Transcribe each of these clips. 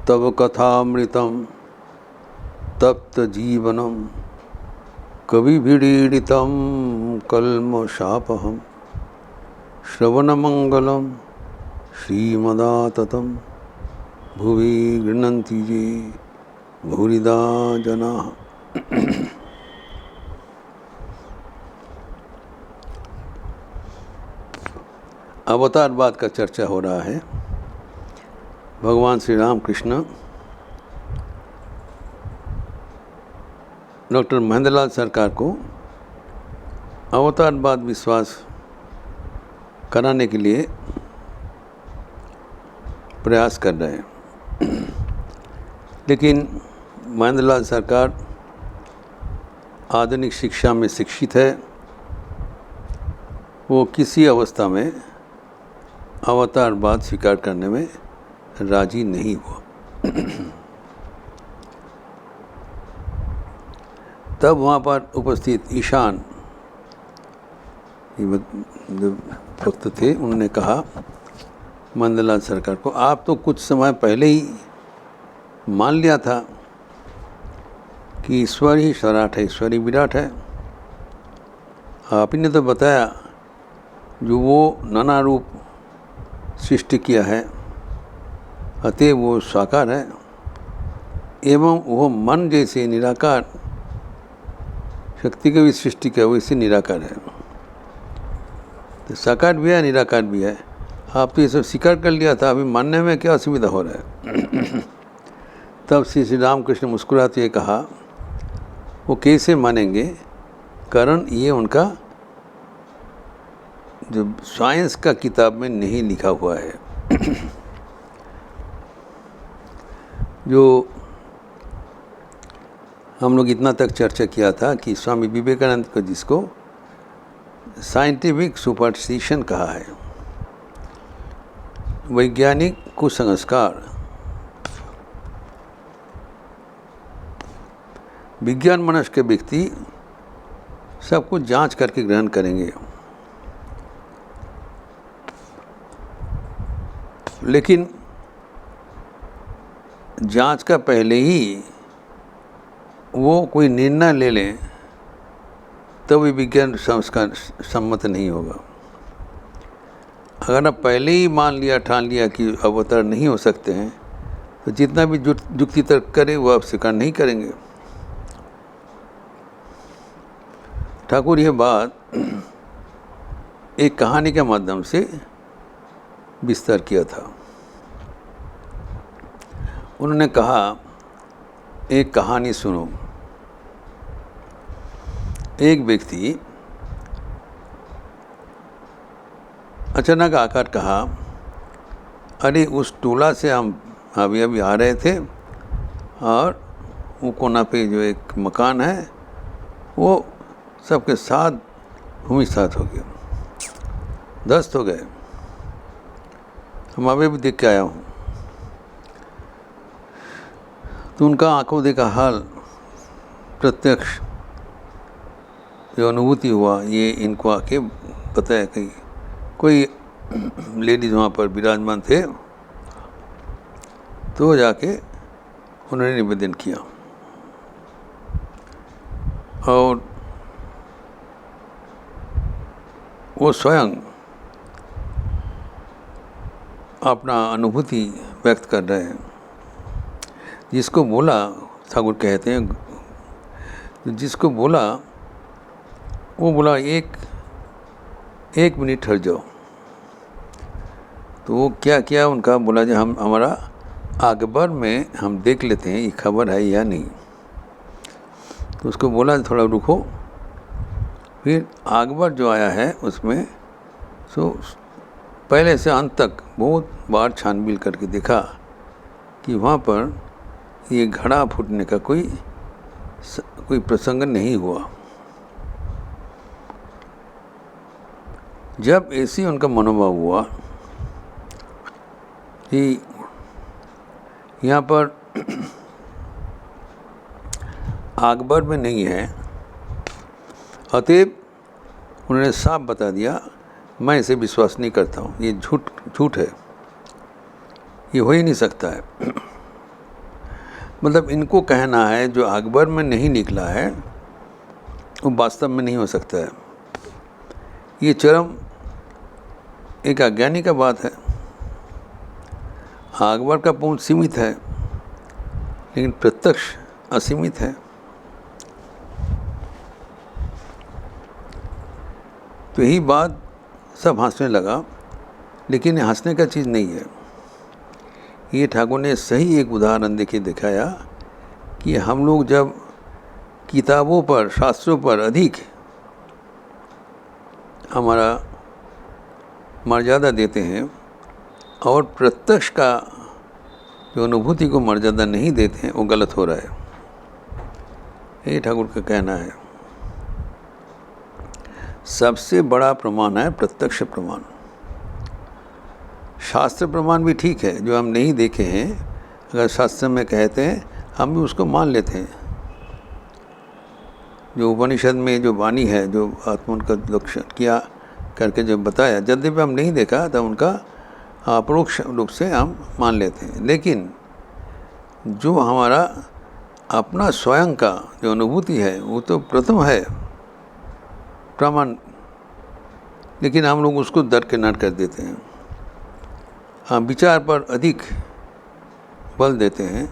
तव कथामृतं तप्तजीवनं कविभिरीडितं कल्मषापहं श्रवणमंगलं श्रीमदाततं भुवि गृह्णन्ति ये भूरिदा जनाः। अवतारवाद का चर्चा हो रहा है। भगवान श्री राम कृष्ण डॉक्टर महेंद्रलाल सरकार को अवतारवाद विश्वास कराने के लिए प्रयास कर रहे हैं, लेकिन महेंद्रलाल सरकार आधुनिक शिक्षा में शिक्षित है। वो किसी अवस्था में अवतारवाद स्वीकार करने में राजी नहीं हुआ। तब वहाँ पर उपस्थित ईशान जो भक्त थे, उन्होंने कहा महेंद्रलाल सरकार को, आप तो कुछ समय पहले ही मान लिया था कि ईश्वर ही स्वराट है, ईश्वर ही विराट है। आप ही ने तो बताया जो वो नाना रूप सृष्टि किया है, अतः वो साकार है, एवं वो मन जैसे निराकार शक्ति के भी सृष्टि किया वैसे निराकार है। तो साकार भी है, निराकार भी है। आप तो ये सब स्वीकार कर लिया था, अभी मानने में क्या असुविधा हो रहा है? तब श्री रामकृष्ण मुस्कुराते हुए कहा, वो कैसे मानेंगे, कारण ये उनका जो साइंस का किताब में नहीं लिखा हुआ है। जो हम लोग इतना तक चर्चा किया था कि स्वामी विवेकानंद को जिसको साइंटिफिक सुपरस्टिशन कहा है, वैज्ञानिक कुसंस्कार, विज्ञान मनस्क के व्यक्ति सब कुछ जांच करके ग्रहण करेंगे, लेकिन जांच का पहले ही वो कोई निर्णय ले लें तो भी विज्ञान संस्कार सम्मत नहीं होगा। अगर आप पहले ही मान लिया, ठान लिया कि अवतार नहीं हो सकते हैं, तो जितना भी जुक्ति तर्क करे वो आप स्वीकार नहीं करेंगे। ठाकुर यह बात एक कहानी के माध्यम से विस्तार किया था। उन्होंने कहा, एक कहानी सुनो। एक व्यक्ति अचानक आकर कहा, अरे उस टोला से हम अभी अभी आ रहे थे और वो कोना पे जो एक मकान है वो सबके साथ भूमिसात हो गया, ध्वस्त हो गए। हम अभी भी देख के आया हूँ। तो उनका आंखों देखा हाल, प्रत्यक्ष जो अनुभूति हुआ, ये इनको आके बताया कि कोई लेडीज वहाँ पर विराजमान थे। तो जाके उन्होंने निवेदन किया और वो स्वयं अपना अनुभूति व्यक्त कर रहे हैं। जिसको बोला, ठाकुर कहते हैं, जिसको बोला वो बोला एक मिनट ठहर जाओ। तो वो क्या किया उनका, बोला जो हम हमारा अखबार में हम देख लेते हैं ये खबर है या नहीं। तो उसको बोला थोड़ा रुको। फिर अखबार जो आया है उसमें सो पहले से अंत तक बहुत बार छानबीन करके देखा कि वहाँ पर ये घड़ा फूटने का कोई प्रसंग नहीं हुआ। जब ऐसी उनका मनोभाव हुआ कि यहाँ पर अखबार में नहीं है, अतएव उन्होंने साफ बता दिया, मैं इसे विश्वास नहीं करता हूँ, ये झूठ है, ये हो ही नहीं सकता है। मतलब इनको कहना है जो अकबर में नहीं निकला है वो वास्तव में नहीं हो सकता है। ये चरम एक अज्ञानी का बात है। अकबर का पहुंच सीमित है लेकिन प्रत्यक्ष असीमित है। तो यही बात सब हंसने लगा, लेकिन हंसने का चीज़ नहीं है। ये ठाकुर ने सही एक उदाहरण देके दिखाया कि हम लोग जब किताबों पर, शास्त्रों पर अधिक हमारा मर्यादा देते हैं और प्रत्यक्ष का जो अनुभूति को मर्यादा नहीं देते हैं, वो गलत हो रहा है। ये ठाकुर का कहना है। सबसे बड़ा प्रमाण है प्रत्यक्ष प्रमाण। शास्त्र प्रमाण भी ठीक है, जो हम नहीं देखे हैं, अगर शास्त्र में कहते हैं हम भी उसको मान लेते हैं। जो उपनिषद में जो वाणी है, जो आत्मन का लक्षण किया करके जो बताया, यद्यपि हम नहीं देखा तब उनका अपरोक्ष रूप से हम मान लेते हैं। लेकिन जो हमारा अपना स्वयं का जो अनुभूति है वो तो प्रथम है प्रमाण, लेकिन हम लोग उसको दरकिनार कर देते हैं। हम विचार पर अधिक बल देते हैं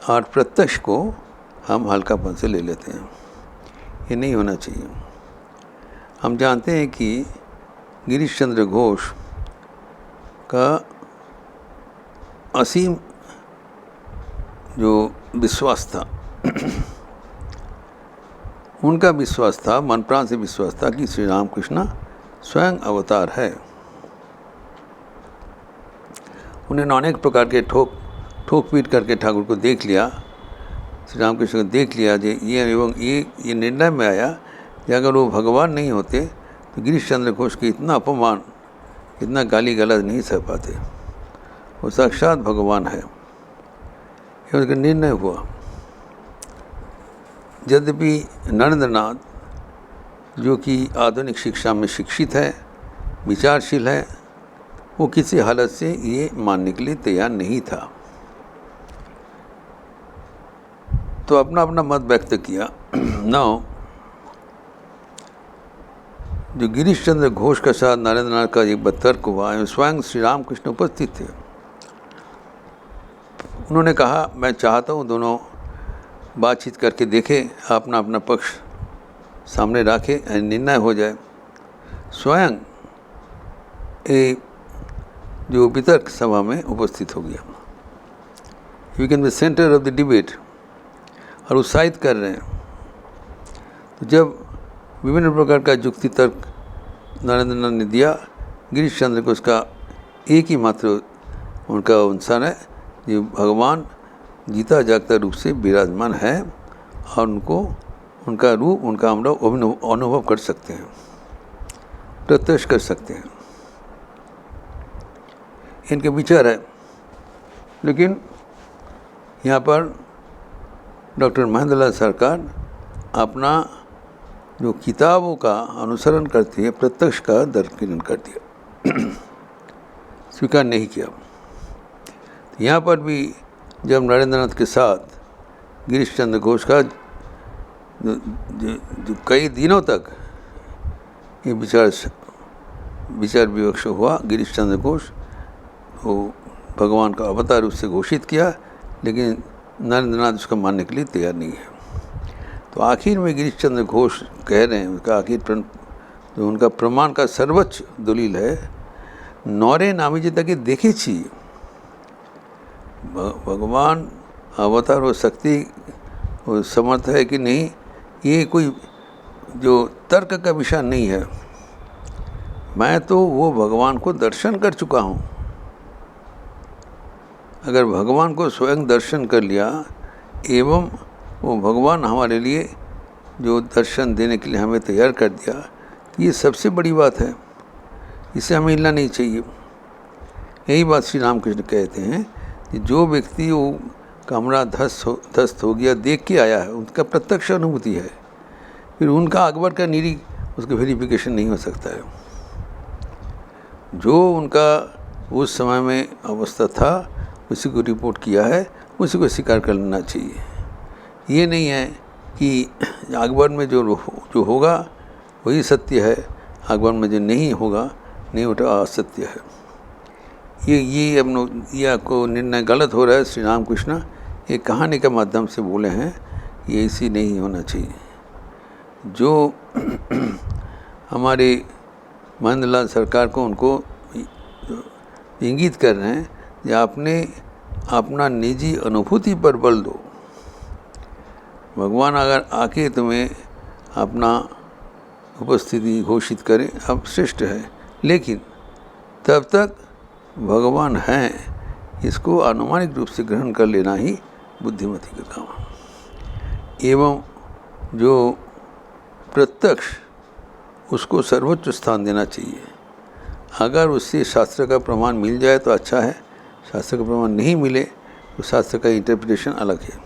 और प्रत्यक्ष को हम हल्कापन से ले लेते हैं। ये नहीं होना चाहिए। हम जानते हैं कि गिरीश चंद्र घोष का असीम जो विश्वास था उनका विश्वास था, मन प्राण से विश्वास था कि श्री रामकृष्ण स्वयं अवतार है। उन्होंने अनेक प्रकार के ठोक पीट करके ठाकुर को देख लिया, श्री रामकृष्ण को देख लिया। ये निर्णय में आया कि अगर वो भगवान नहीं होते तो गिरीश चंद्र घोष के इतना अपमान, इतना गाली गलौज नहीं सह पाते। वो साक्षात भगवान है, ये उसका निर्णय हुआ। यद्यपि नरेंद्रनाथ जो कि आधुनिक शिक्षा में शिक्षित है, विचारशील है, वो किसी हालत से ये मानने के लिए तैयार नहीं था। तो अपना अपना मत व्यक्त किया। नाउ जो गिरीश चंद्र घोष के साथ नरेंद्रनाथ का एक तर्क हुआ, स्वयं श्री रामकृष्ण उपस्थित थे। उन्होंने कहा मैं चाहता हूँ दोनों बातचीत करके देखें, अपना अपना पक्ष सामने रखें, निर्णय हो जाए। स्वयं एक जो वितर्क सभा में उपस्थित हो गया। You can be centre of the debate, और उत्साहित कर रहे हैं। तो जब विभिन्न प्रकार का युक्ति तर्क नरेंद्रनाथ ने दिया, गिरीश चंद्र को उसका एक ही मात्र उनका अनुसार है कि भगवान जीता जागता रूप से विराजमान है और उनको उनका रूप, उनका हम लोग अनुभव कर सकते हैं, प्रत्यक्ष कर सकते हैं। इनके विचार है। लेकिन यहाँ पर डॉक्टर महेंद्र लाल सरकार अपना जो किताबों का अनुसरण करती है, प्रत्यक्ष का दरकिनार कर दिया, स्वीकार नहीं किया। यहाँ पर भी जब नरेंद्रनाथ के साथ गिरीश चंद्र घोष का जो कई दिनों तक ये विचार विवक्ष हुआ, गिरीश चंद्र घोष वो भगवान का अवतार रूप से घोषित किया, लेकिन नरेंद्रनाथ उसको मानने के लिए तैयार नहीं है। तो आखिर में गिरीश चंद्र घोष कह रहे हैं, उसका आखिर जो उनका प्रमाण का सर्वोच्च दलील है, नौरे नामी जी तक देखे छी भगवान अवतार हो शक्ति वो समर्थ है कि नहीं, ये कोई जो तर्क का विषय नहीं है। मैं तो वो भगवान को दर्शन कर चुका हूँ। अगर भगवान को स्वयं दर्शन कर लिया एवं वो भगवान हमारे लिए जो दर्शन देने के लिए हमें तैयार कर दिया, ये सबसे बड़ी बात है। इसे हमें हिलना नहीं चाहिए। यही बात श्री रामकृष्ण कहते हैं कि जो व्यक्ति वो कमरा ध्वस्त हो गया देख के आया है, उनका प्रत्यक्ष अनुभूति है, फिर उनका अकबर का निरीख उसका वेरिफिकेशन नहीं हो सकता है। जो उनका उस समय में अवस्था था उसी को रिपोर्ट किया है उसी को स्वीकार कर लेना चाहिए। ये नहीं है कि अकबर में जो होगा वही सत्य है, अकबर में जो नहीं होगा नहीं उठा असत्य है। ये हम लोग ये आपको निर्णय गलत हो रहा है। श्री राम कृष्ण एक कहानी के माध्यम से बोले हैं, ये ऐसी नहीं होना चाहिए। जो हमारे महेंद्र लाल सरकार को उनको इंगित कर रहे हैं कि आपने अपना निजी अनुभूति पर बल दो। भगवान अगर आके तुम्हें अपना उपस्थिति घोषित करें अब श्रेष्ठ है, लेकिन तब तक भगवान हैं इसको अनुमानिक रूप से ग्रहण कर लेना ही बुद्धिमती का काम है। एवं जो प्रत्यक्ष उसको सर्वोच्च स्थान देना चाहिए। अगर उससे शास्त्र का प्रमाण मिल जाए तो अच्छा है, शास्त्र का प्रमाण नहीं मिले तो शास्त्र का इंटरप्रिटेशन अलग है।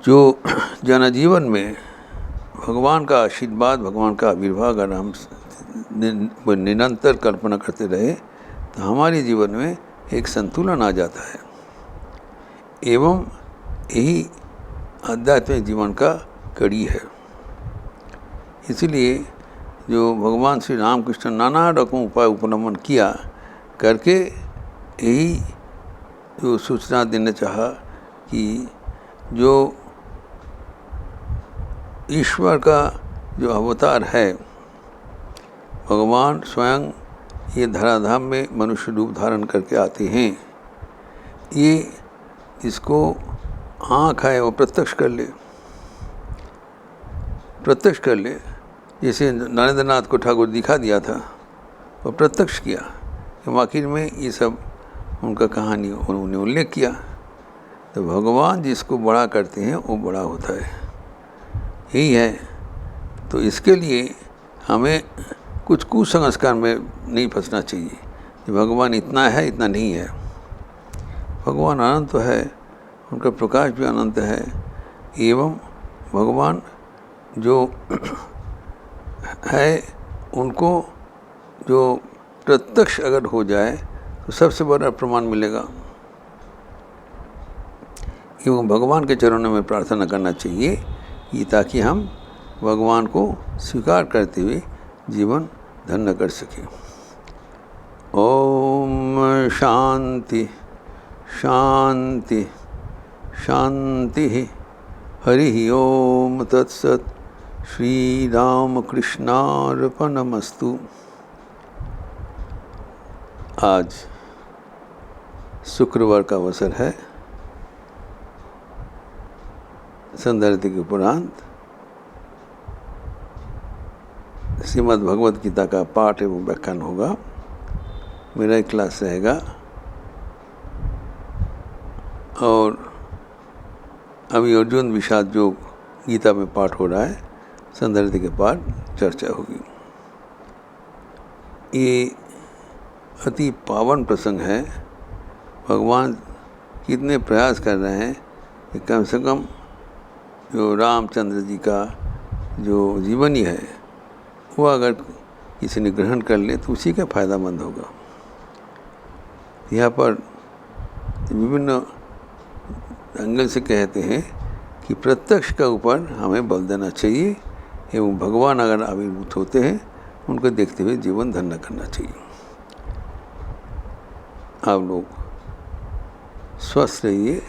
जो जनजीवन में भगवान का आशीर्वाद, भगवान का आविर्भाव अगर हम निरंतर कल्पना करते रहे तो हमारे जीवन में एक संतुलन आ जाता है। एवं यही आध्यात्मिक जीवन का कड़ी है। इसलिए जो भगवान श्री रामकृष्ण नाना रकम उपाय उपलम्बन किया करके यही जो सूचना देना चाहा कि जो ईश्वर का जो अवतार है, भगवान स्वयं ये धराधाम में मनुष्य रूप धारण करके आते हैं। ये इसको आँख है वो प्रत्यक्ष कर ले। जैसे नरेंद्रनाथ को ठाकुर दिखा दिया था, वो प्रत्यक्ष किया कि आखिर में ये सब उनका कहानी उन्होंने उल्लेख किया। तो भगवान जिसको बड़ा करते हैं वो बड़ा होता है, यही है। तो इसके लिए हमें कुछ कुसंस्कार में नहीं फंसना चाहिए कि भगवान इतना है इतना नहीं है। भगवान अनंत है, उनका प्रकाश भी अनंत है। एवं भगवान जो है उनको जो प्रत्यक्ष अगर हो जाए तो सबसे बड़ा प्रमाण मिलेगा। एवं भगवान के चरणों में प्रार्थना करना चाहिए कि ताकि हम भगवान को स्वीकार करते हुए जीवन धन्य कर सकें। ओम शांति शांति शांति। हरि ओम तत्सत। श्री राम कृष्णार्पणमस्तु। आज शुक्रवार का अवसर है। संदर्भ के उपरांत श्रीमद् भगवद गीता का पाठ एवं व्याख्यान होगा। मेरा एक क्लास रहेगा और अभी अर्जुन विषाद जो गीता में पाठ हो रहा है, संदर्भ के पाठ चर्चा होगी। ये अति पावन प्रसंग है। भगवान कितने प्रयास कर रहे हैं कि कम से कम जो रामचंद्र जी का जो जीवनी है वो अगर किसी ने ग्रहण कर ले तो उसी का फ़ायदामंद होगा। यहाँ पर विभिन्न एंगल से कहते हैं कि प्रत्यक्ष का ऊपर हमें बल देना चाहिए एवं भगवान अगर आविर्भूत होते हैं उनको देखते हुए जीवन धन्य करना चाहिए। आप लोग स्वस्थ रहिए,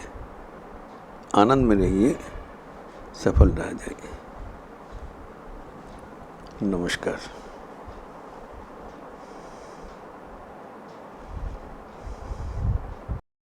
आनंद में रहिए, सफल रह जाइए। नमस्कार।